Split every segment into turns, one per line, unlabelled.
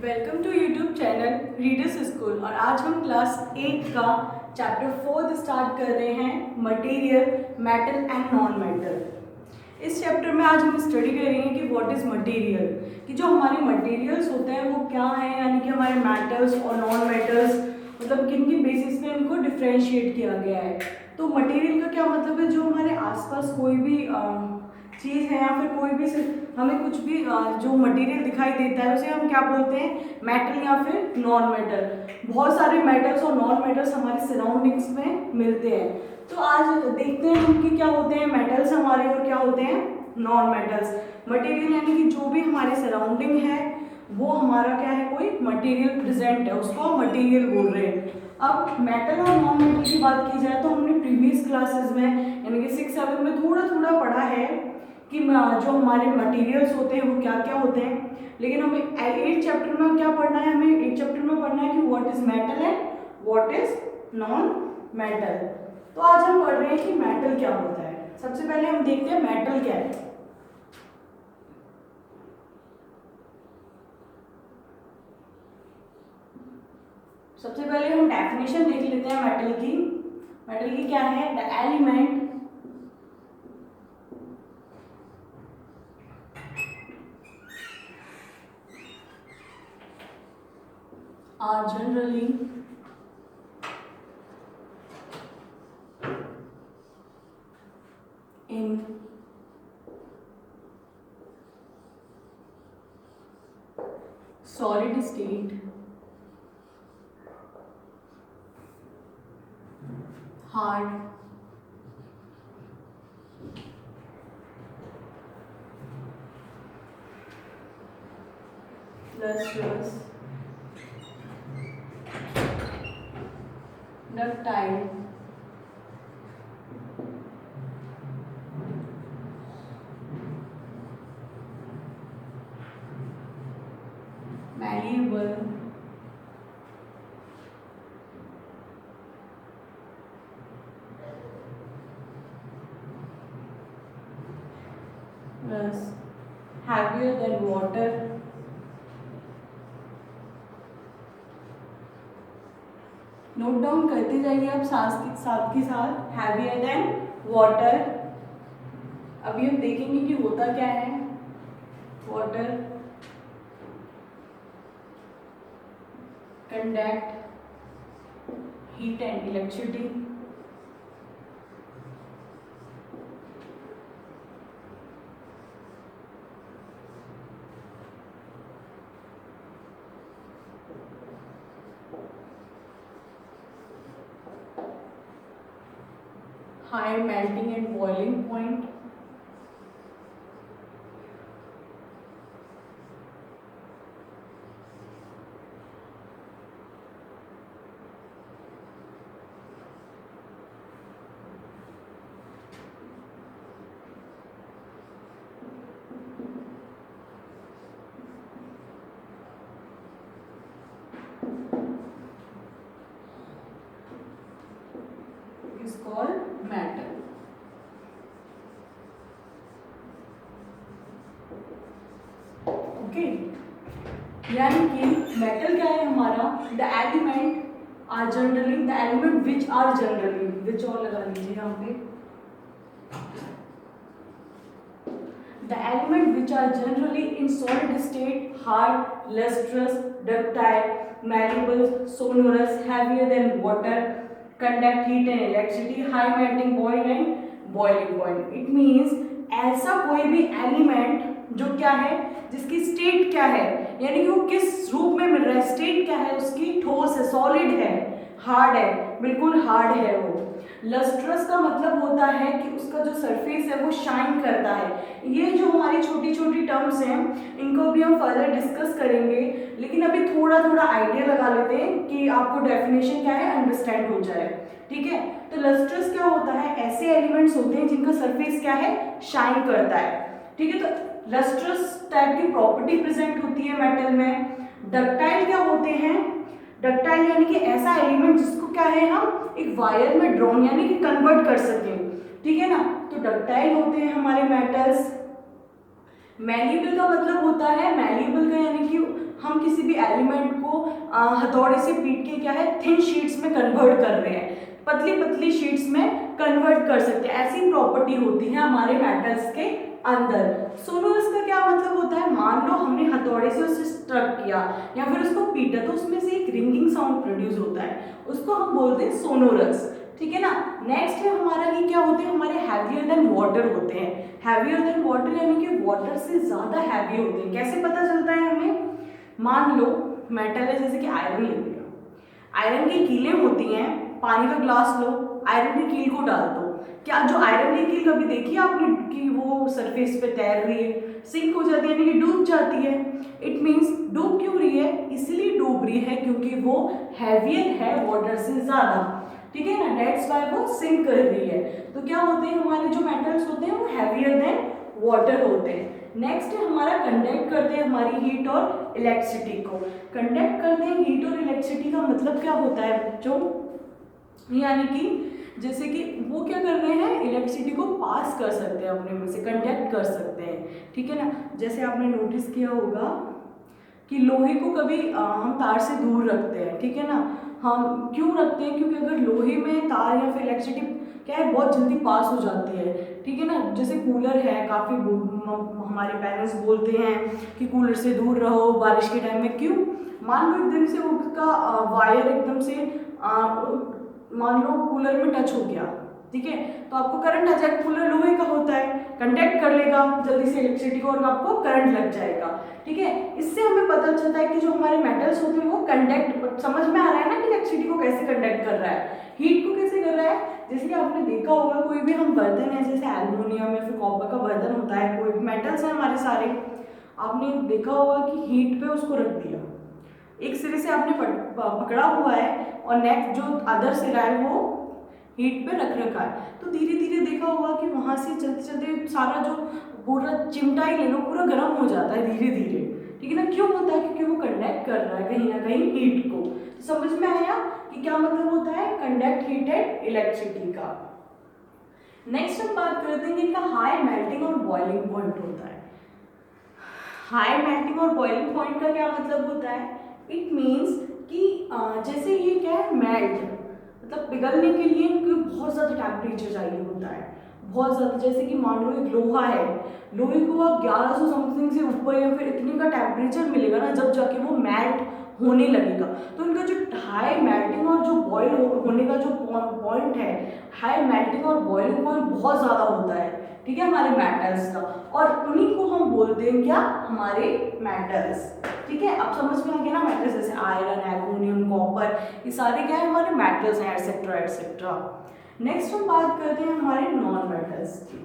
Welcome to YouTube channel readers school. और आज हम क्लास 8 का चैप्टर 4 स्टार्ट कर रहे हैं, material, metal and non metal. इस चैप्टर में आज हम स्टडी करेंगे कि व्हाट इज़ मटेरियल, कि जो हमारे मटेरियल्स होते हैं वो क्या हैं, यानी कि हमारे मेटल्स और नॉन मेटल्स, मतलब किन किन बेसिस पे इनको डिफ्रेंशिएट किया गया है। तो मटेरियल का क्या मतलब है, जो हमारे आसपास कोई भी चीज़ है या फिर कोई भी हमें कुछ भी जो मटेरियल दिखाई देता है उसे हम क्या बोलते हैं, मेटल या फिर नॉन मेटल। बहुत सारे मेटल्स और नॉन मेटल्स हमारे सराउंडिंग्स में मिलते हैं। तो आज देखते हैं हम कि क्या होते हैं मेटल्स हमारे और क्या होते हैं नॉन मेटल्स। मटेरियल यानी कि जो भी हमारे सराउंडिंग है वो हमारा क्या है, कोई मटेरियल प्रेजेंट है, उसको हम मटेरियल बोल रहे हैं। अब मेटल और नॉन मेटल की बात की जाए तो हमने प्रीवियस क्लासेस में यानी कि 6-7 में थोड़ा थोड़ा पढ़ा है कि जो हमारे मटेरियल्स होते हैं वो क्या क्या होते हैं। लेकिन हमें 8 चैप्टर में क्या पढ़ना है, हमें 8 चैप्टर में पढ़ना है कि what is metal and what is non metal. तो आज हम पढ़ रहे हैं कि मेटल क्या होता है। सबसे पहले हम देखते हैं मेटल क्या है। सबसे पहले हम डेफिनेशन देख लेते हैं मेटल की। मेटल की क्या है, the element are generally in solid state, hard, lustrous, ductile, malleable, plus heavier than water, note down करते जाइए आप साथ के साथ, हैवियर देन वाटर। अभी हम देखेंगे कि होता क्या है। Water conduct heat and electricity, high melting and boiling point, is called metal. Okay, यानी कि मेटल क्या है हमारा, the element are generally, the element which are generally, which और लगा लीजिए यहाँ पे, the element which are generally in solid state, hard, lustrous, ductile, malleable, sonorous, heavier than water, conduct heat and electricity, high melting point and boiling point. It means ऐसा कोई भी element जो क्या है, जिसकी स्टेट क्या है, यानी कि वो किस रूप में मिल रहा है, स्टेट क्या है उसकी, ठोस है, सॉलिड है, हार्ड है, बिल्कुल हार्ड है वो। लस्ट्रस का मतलब होता है कि उसका जो सरफेस है वो शाइन करता है। ये जो हमारी छोटी छोटी टर्म्स हैं इनको भी हम फर्दर डिस्कस करेंगे, लेकिन अभी थोड़ा थोड़ा आइडिया लगा लेते हैं कि आपको डेफिनेशन क्या है अंडरस्टैंड हो जाए। ठीक है, तो लस्ट्रस क्या होता है, ऐसे एलिमेंट्स होते हैं जिनका सरफेस क्या है, शाइन करता है। ठीक है, तो लस्ट्रस टाइप की प्रॉपर्टी प्रेजेंट होती है मेटल में। डक्टाइल क्या होते हैं, डक्टाइल यानी कि ऐसा एलिमेंट जिसको क्या है हम एक वायर में ड्रॉन यानी कि कन्वर्ट कर सकें। ठीक है ना, तो डक्टाइल होते हैं हमारे मेटल्स। मैल्येबल का मतलब होता है, मैल्येबल का यानी कि हम किसी भी एलिमेंट को हथौड़े से पीट के क्या है थिन शीट्स में कन्वर्ट कर रहे हैं, पतली पतली शीट्स में कन्वर्ट कर सकते हैं, ऐसी प्रॉपर्टी होती है हमारे मेटल्स के अंदर। सोनोरस का क्या मतलब होता है, मान लो हमने हथौड़े से उसे स्ट्रक किया या फिर उसको पीटा तो उसमें से एक रिंगिंग साउंड प्रोड्यूस होता है, उसको हम बोलते हैं सोनोरस, ठीक है ना। नेक्स्ट है हमारा ये क्या होते हैं, हमारे हैवियर देन वाटर होते हैं। हैवियर देन वाटर यानी कि वाटर से ज्यादा हैवी होते हैं। कैसे पता चलता है हमें, मान लो मेटल है जैसे कि आयरन ले लिया, आयरन की कीलें होती हैं, पानी का ग्लास लो, आयरन की कील को डाल दो, क्या जो आयरन की कील कभी देखी आपने कि वो सरफेस पे तैर रही है, सिंक हो जाती है यानी कि डूब जाती है। इट मीन्स डूब क्यों रही है, इसलिए डूब रही है क्योंकि वो हैवियर है वाटर से ज्यादा, ठीक है ना, दैट्स व्हाई वो सिंक कर रही है। तो क्या होते हैं हमारे जो मेटल्स होते हैं वो हैवियर देन वाटर होते हैं। नेक्स्ट है हमारा कंडक्ट करते हैं हमारी हीट और इलेक्ट्रिसिटी को, कंडक्ट करते हैं हीट और इलेक्ट्रिसिटी का मतलब क्या होता है बच्चों, यानी कि जैसे कि वो क्या कर रहे हैं इलेक्ट्रिसिटी को पास कर सकते हैं अपने में से, कंडक्ट कर सकते हैं, ठीक है ना। जैसे आपने नोटिस किया होगा कि लोहे को कभी हम तार से दूर रखते हैं, ठीक है ना, हम क्यों रखते हैं, क्योंकि अगर लोहे में तार या फिर इलेक्ट्रिसिटी क्या है बहुत जल्दी पास हो जाती है, ठीक है ना। जैसे कूलर है, काफ़ी हमारे पेरेंट्स बोलते हैं कि कूलर से दूर रहो बारिश के टाइम में, क्यों, मान लो एकदम से उसका वायर एकदम से मान लो कूलर में टच हो गया, ठीक है, तो आपको करंट आ जाएगा, कूलर लोहे का होता है, कंडक्ट कर लेगा जल्दी से इलेक्ट्रिसिटी को और आपको करंट लग जाएगा, ठीक है। इससे हमें पता चलता है कि जो हमारे मेटल्स होते हैं वो कंडक्ट, समझ में आ रहा है ना कि इलेक्ट्रिसिटी को कैसे कंडक्ट कर रहा है, हीट को कैसे कर रहा है। जैसे कि आपने देखा होगा कोई भी हम बर्तन है जैसे एल्युमिनियम या फिर कॉपर का बर्तन होता है, कोई भी मेटल्स है हमारे सारे, आपने देखा होगा कि हीट पे उसको रख दिया, एक सिरे से आपने पकड़ा हुआ है और नेक्स्ट जो अदर सिरा है वो हीट पे रख रखा है, तो धीरे धीरे देखा होगा कि वहां से चलते चलते सारा जो पूरा चिमटा ही ले लो पूरा गर्म हो जाता है धीरे धीरे, ठीक है ना। क्यों होता है, क्योंकि वो कंडक्ट कर रहा है कहीं ना कहीं हीट को। तो समझ में आया कि क्या मतलब होता है कंडक्ट हीट एंड इलेक्ट्रिसिटी का। नेक्स्ट हम बात करते हैं कि इनका हाई मेल्टिंग और बॉइलिंग पॉइंट होता है। हाई मेल्टिंग और बॉइलिंग पॉइंट का क्या मतलब होता है, इट मीन्स कि जैसे ये क्या है मेल्ट, मतलब पिघलने के लिए इनको बहुत ज़्यादा टेम्परेचर चाहिए होता है, बहुत ज़्यादा। जैसे कि मान लो एक लोहा है, लोहे को आप 1100 समथिंग से ऊपर या फिर इतने का टेम्परेचर मिलेगा ना जब जाके वो मेल्ट होने लगेगा। तो इनका जो हाई मेल्टिंग और जो बॉयल होने का जो पॉइंट है, हाई मेल्टिंग और बॉइलिंग पॉइंट बहुत ज़्यादा होता है, ठीक है, हमारे मेटल्स का, और उन्हीं को हम बोलते हैं क्या, हमारे मेटल्स, ठीक है। अब समझ में आ गया ना, मेटल्स जैसे आयरन, एल्युमिनियम, कॉपर, ये सारे क्या है हमारे मेटल्स हैं, एटसेट्रा एटसेट्रा। नेक्स्ट हम बात करते हैं हमारे नॉन मेटल्स की।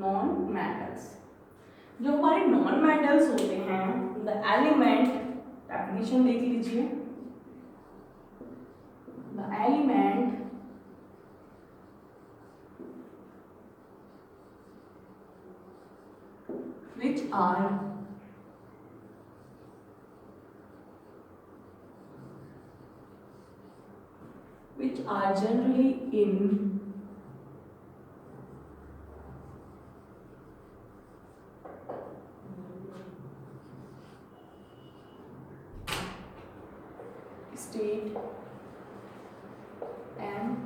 नॉन मेटल्स, जो हमारे नॉन मेटल्स होते हैं, द एलिमेंट, डेफिनेशन देख लीजिए, the element which are generally in state and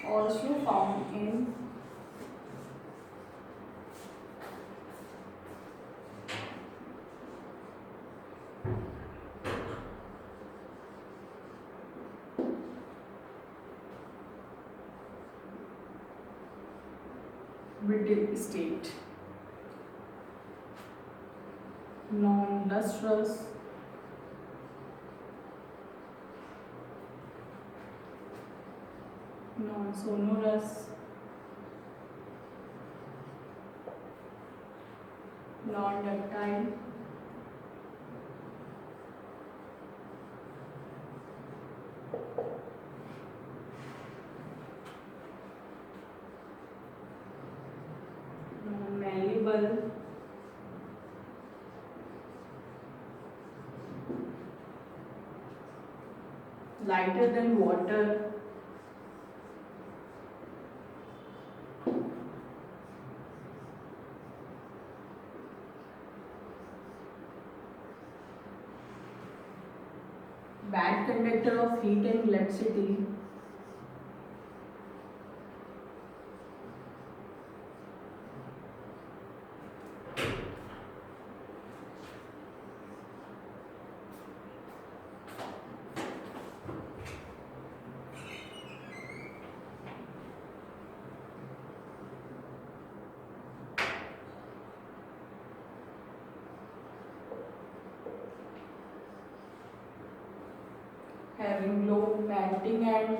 also found in brittle state, non-lustrous, non-sonorous, non-ductile, non-malleable, lighter than water, bad conductor of heat and electricity, having low melting and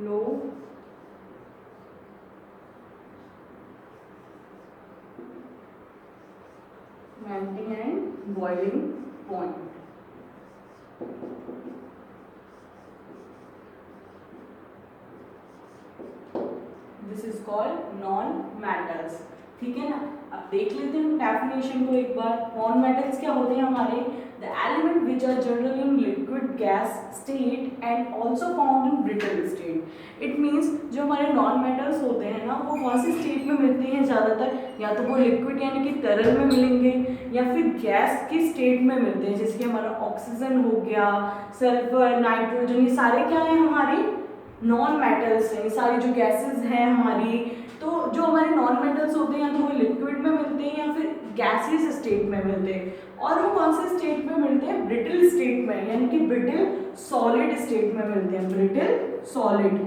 low melting and boiling point. This is called non metals. ठीक है ना. अब देख लेते हैं definition को एक बार. Non metals क्या होते हैं हमारे? The element which are generally in liquid gas state and also found in brittle state. It means जो हमारे नॉन मेटल्स होते हैं ना, वो कौन सी स्टेट में मिलते हैं ज़्यादातर? या तो वो लिक्विड यानी कि तरल में मिलेंगे, या फिर गैस की स्टेट में मिलते हैं, जैसे कि हमारा ऑक्सीजन हो गया, सल्फर, नाइट्रोजन, ये सारे क्या हैं हमारे नॉन मेटल्स हैं. सारी जो गैसेस हैं हमारी, तो जो हमारे नॉन मेटल्स होते हैं या तो वो लिक्विड में मिलते हैं या फिर गैसियस स्टेट में मिलते हैं. और वो कौन से स्टेट में मिलते हैं? ब्रिटल स्टेट में, यानी कि ब्रिटल सॉलिड स्टेट में मिलते हैं. Brittle solid.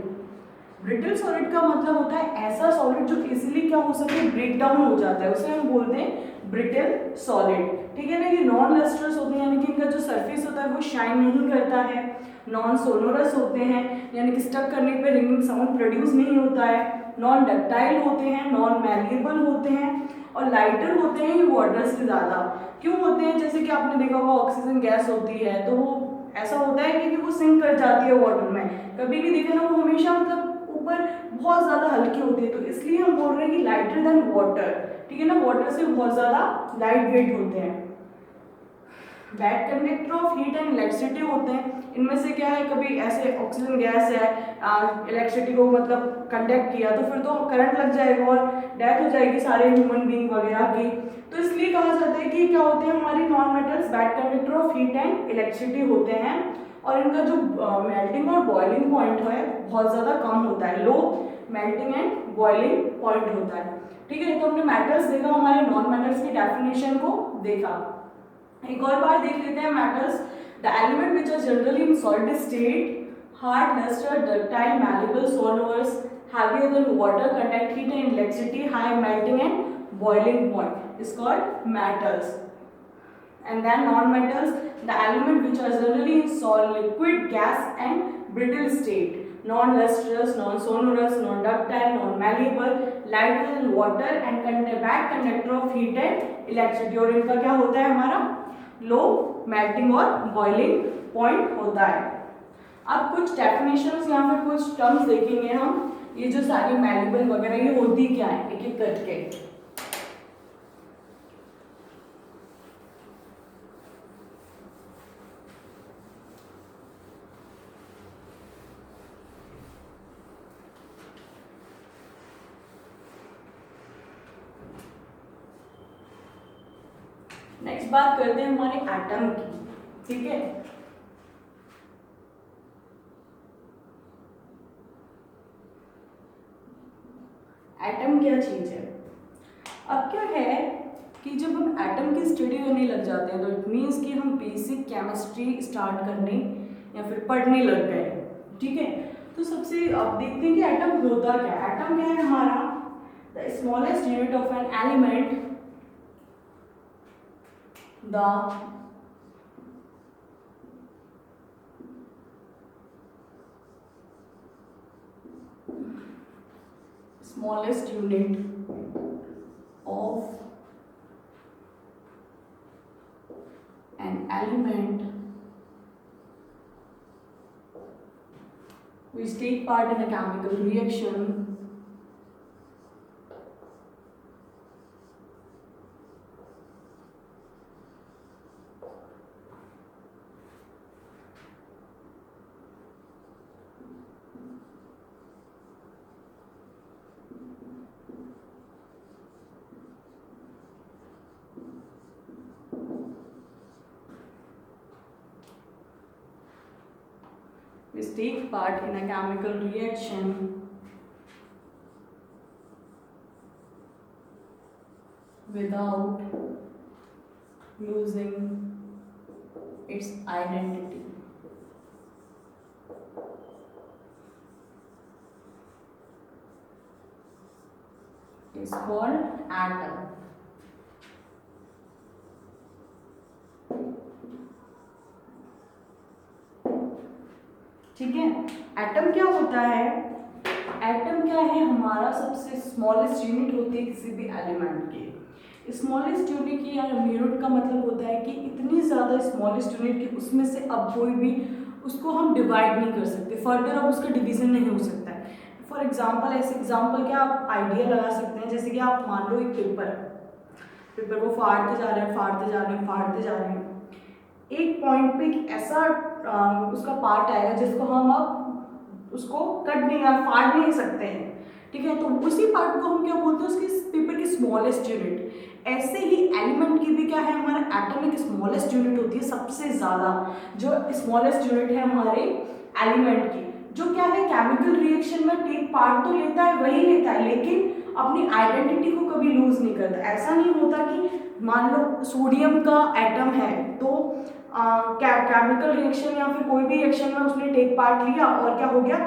ब्रिटल सॉलिड का मतलब होता है ऐसा सॉलिड जो इजीली क्या हो सके, ब्रेक डाउन हो जाता है, उसे हम बोलते हैं ब्रिटल सॉलिड. ठीक है ना. ये नॉन लस्ट्रस होते हैं, यानी कि इनका जो सरफेस होता है वो शाइन नहीं करता है. नॉन सोनोरस होते हैं, यानी कि स्टक करने पे रिंगिंग साउंड प्रोड्यूस नहीं होता है. नॉन डक्टाइल होते हैं, नॉन मैलिएबल होते हैं, और लाइटर होते हैं ये वाटर से ज़्यादा. क्यों होते हैं? जैसे कि आपने देखा होगा ऑक्सीजन गैस होती है तो वो ऐसा होता है कि वो सिंक कर जाती है वाटर में. कभी भी देखे ना, वो हमेशा मतलब ऊपर बहुत ज़्यादा हल्की होती है, तो इसलिए हम बोल रहे हैं कि लाइटर देन वाटर. ठीक है ना. वाटर से बहुत ज़्यादा लाइट वेट होते हैं. Bad conductor of heat and electricity होते हैं. इनमें से क्या है, कभी ऐसे ऑक्सीजन गैस है, इलेक्ट्रिसिटी को मतलब कंडक्ट किया तो फिर तो करंट लग जाएगा और डेथ हो जाएगी सारे ह्यूमन बीइंग वगैरह की. तो इसलिए कहा जाता है कि क्या होते हैं हमारी non metals bad conductor of heat and electricity होते हैं, और इनका जो मेल्टिंग और बॉइलिंग पॉइंट है बहुत ज़्यादा कम होता है. Low melting and boiling point होता है. ठीक है. तो हमने मेटल्स देखा, हमारे नॉन मेटल्स की डेफिनेशन को देखा. एक और बार देख लेते हैं metals. The element which are generally in solid state, hard, lustre, ductile, malleable, sonorous, heavier than water, conduct heat and electricity, high melting and boiling point is called metals. And then non-metals, the element which are generally in solid, liquid, gas and brittle state, non-lustrous, non-sonorous, non-ductile, non-malleable, lighter than water and bad conductor of heat and electricity. और इनका क्या होता है हमारा low melting और boiling point होता है. अब कुछ डेफिनेशंस या फिर कुछ टर्म्स देखेंगे हम. ये जो सारी मैलेबल वगैरह ये होती क्या है, एक एक करके. नेक्स्ट बात करते हैं हमारे एटम की. ठीक है. एटम क्या चीज है? अब क्या है कि जब हम एटम की स्टडी करने लग जाते हैं तो इट मीन्स कि हम बेसिक केमिस्ट्री स्टार्ट करने या फिर पढ़ने लग गए. ठीक है. तो सबसे अब देखते हैं कि एटम होता क्या है. एटम क्या है हमारा? The smallest unit of an element, the smallest unit of an element which take part in a chemical reaction is take part in a chemical reaction without losing its identity. Is called atom. ठीक है, atom क्या होता है? Atom क्या है? हमारा सबसे smallest unit होती है किसी भी एलिमेंट की। स्मॉलेस्ट यूनिट की या यूनिट का मतलब होता है कि इतनी ज़्यादा स्मॉलेस्ट यूनिट की उसमें से अब कोई भी उसको हम डिवाइड नहीं कर सकते, फर्दर अब उसका डिवीजन नहीं हो सकता है। फॉर एग्जाम्पल, ऐसे एग्जाम्पल क्या आप आइडिया लगा सकते हैं, जैसे कि आप मान लो एक पेपर को फाड़ते जा रहे हैं, फाड़ते जा रहे हैं, फाड़ते जा रहे हैं, एक पॉइंट पे एक ऐसा उसका पार्ट आएगा जिसको हम अब उसको कट नहीं या फाड़ नहीं सकते हैं, ठीक है, तो उसी पार्ट को हम क्या बोलते हैं? उसकी पेपर की स्मॉलेस्ट यूनिट। ऐसे ही एलिमेंट की भी क्या है? हमारा एटम एक स्मॉलेस्ट यूनिट होती है, सबसे ज़्यादा जो स्मॉलेस्ट यूनिट है हमारे एलिमेंट की, जो क्या है केमिकल रिएक्शन में टेक पार्ट तो लेता है, वही लेता है, लेकिन अपनी आइडेंटिटी को कभी लूज नहीं करता। ऐसा नहीं होता कि मान लो सोडियम का एटम है तो केमिकल रिएक्शन या फिर कोई भी रिएक्शन में उसने टेक पार्ट लिया और क्या हो गया,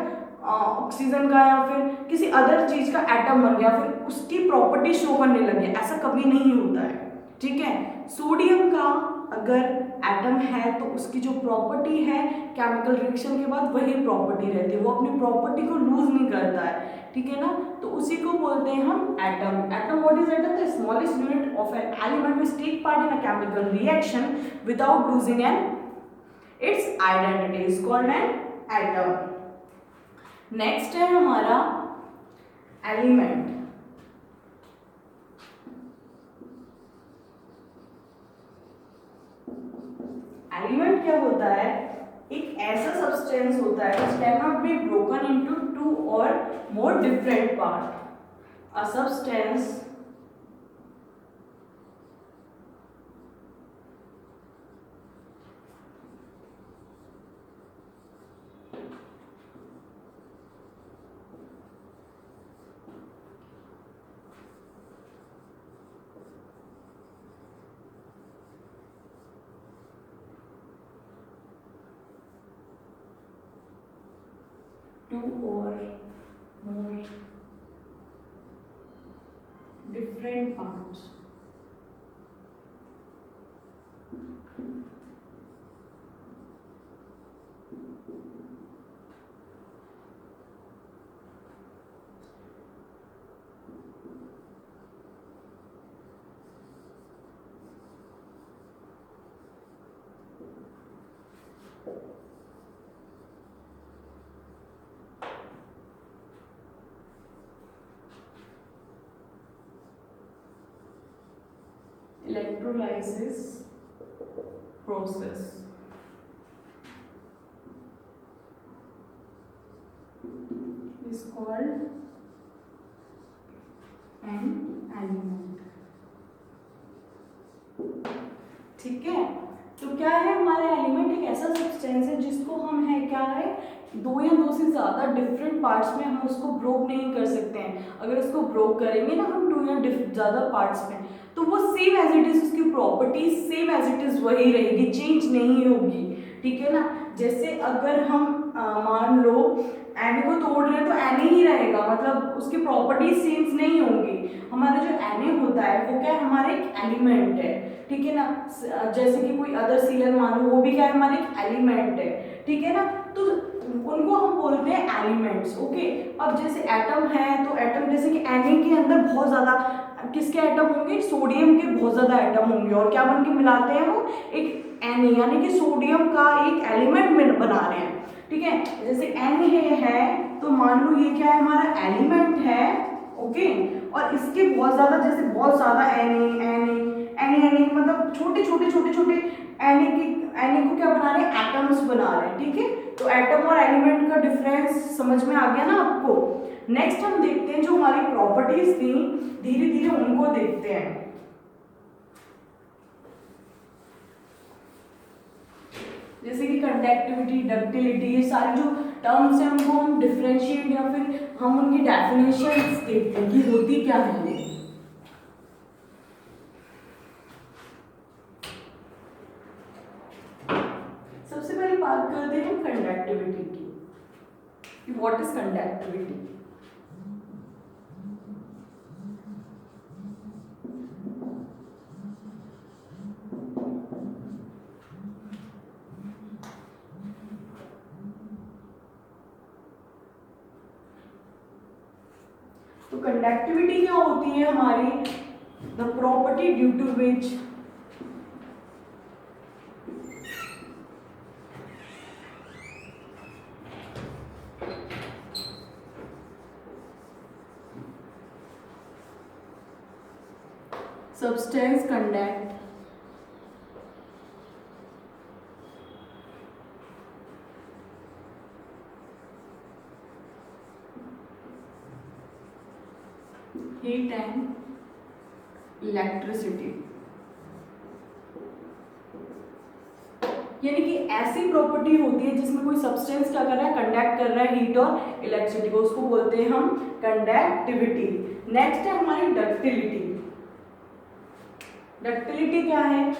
ऑक्सीजन का या फिर किसी अदर चीज का एटम बन गया, फिर उसकी प्रॉपर्टी शो करने लगे, ऐसा कभी नहीं होता है, ठीक है। सोडियम का अगर एटम है तो उसकी जो प्रॉपर्टी है केमिकल रिएक्शन के बाद वही प्रॉपर्टी रहती है, वो अपनी प्रॉपर्टी को लूज नहीं करता है, ठीक है ना, तो उसी को बोलते हैं हम atom. Atom, what is atom? The smallest unit of an element which take part in a chemical reaction without losing its identity is called an atom. Next है हमारा एलिमेंट। एलिमेंट क्या होता है? एक ऐसा सब्सटेंस होता है which cannot be broken into two or more different parts. A substance two or more different parts. Electrolysis process is called an element, ठीक है। तो क्या है हमारा एलिमेंट? एक ऐसा सब्सटेंस है जिसको हम है क्या है दो या दो से ज़्यादा डिफरेंट पार्ट्स में हम उसको ब्रोक नहीं कर सकते हैं। अगर उसको ब्रोक करेंगे ना हम दो या ज़्यादा पार्ट्स में, तो वो सेम एज इट इज, उसकी property same as it is वही रहेगी, चेंज नहीं होगी, ठीक है ना। जैसे अगर हम मान लो एन को तोड़ रहे हैं तो एन ही रहेगा, मतलब उसकी प्रॉपर्टी चेंज नहीं होंगी। हमारा जो एन होता है वो क्या है? हमारा एक एलिमेंट है, ठीक है ना। जैसे कि कोई अदर सीएल मान लो, वो भी क्या है? हमारा एक एलिमेंट है, ठीक है ना। तो उनको हम बोलते हैं एलिमेंट्स, ओके। अब जैसे एटम है तो एटम जैसे कि एन के अंदर बहुत ज़्यादा किसके एटम होंगे? सोडियम के बहुत ज़्यादा एटम होंगे, और क्या बन के मिलाते हैं वो? एक एन, यानी कि सोडियम का एक एलिमेंट में बना रहे हैं, ठीक है। जैसे एन है तो मान लो ये क्या है? हमारा एलिमेंट है, ओके। और इसके बहुत ज़्यादा, जैसे बहुत ज़्यादा एन मतलब छोटे एन को क्या बना रहे हैं? एटम्स बना रहे हैं, ठीक है। तो एटम और एलिमेंट का डिफरेंस समझ में आ गया ना आपको। नेक्स्ट हम देखते हैं जो हमारी प्रॉपर्टीज थी, धीरे धीरे उनको देखते हैं। जैसे कि कंडक्टिविटी, डक्टिलिटी, ये सारी जो टर्म्स हैं उनको हम डिफरेंशिएट या फिर हम उनकी डेफिनेशंस देखते हैं कि होती क्या है ये। सबसे पहले बात करते हैं कंडक्टिविटी की, व्हाट इज कंडक्टिविटी। तो कंडक्टिविटी क्या होती है हमारी, the property due to which substance conduct heat and electricity। यानी कि ऐसी प्रॉपर्टी होती है जिसमें कोई सब्सटेंस क्या कर रहा है, कंडक्ट कर रहा है हीट और इलेक्ट्रिसिटी को, उसको बोलते हैं हम कंडक्टिविटी। नेक्स्ट है हमारी डक्टिलिटी। डक्टिलिटी क्या है,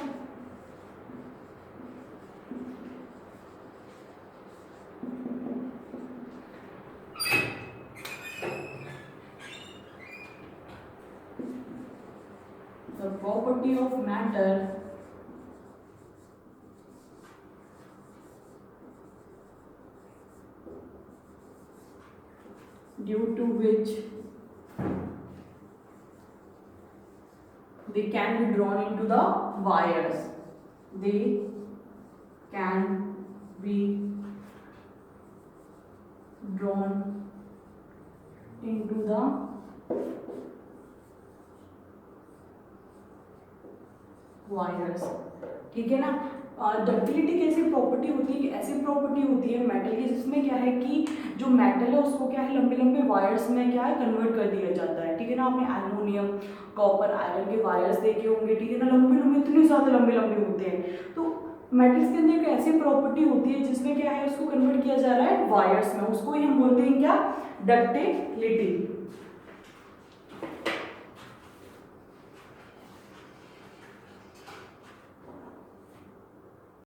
the property of matter due to which they can be drawn into the wires, they can be drawn into the wires। ठीक है ना। डक्टिलिटी कैसी प्रॉपर्टी होती है कि ऐसी प्रॉपर्टी होती है मेटल की जिसमें क्या है कि जो मेटल है उसको क्या है लंबे लंबे वायर्स में क्या है कन्वर्ट कर दिया जाता है। ठीक है ना, आपने एल्युमिनियम, कॉपर, आयरन के वायर्स देखे होंगे। ठीक है ना, लंबे लंबे इतने ज़्यादा लंबे लंबे होते हैं। तो मेटल्स के अंदर एक ऐसी प्रॉपर्टी होती है जिसमें क्या है उसको कन्वर्ट किया जा रहा है वायर्स में, उसको ही हम बोलते हैं क्या, डक्टिलिटी।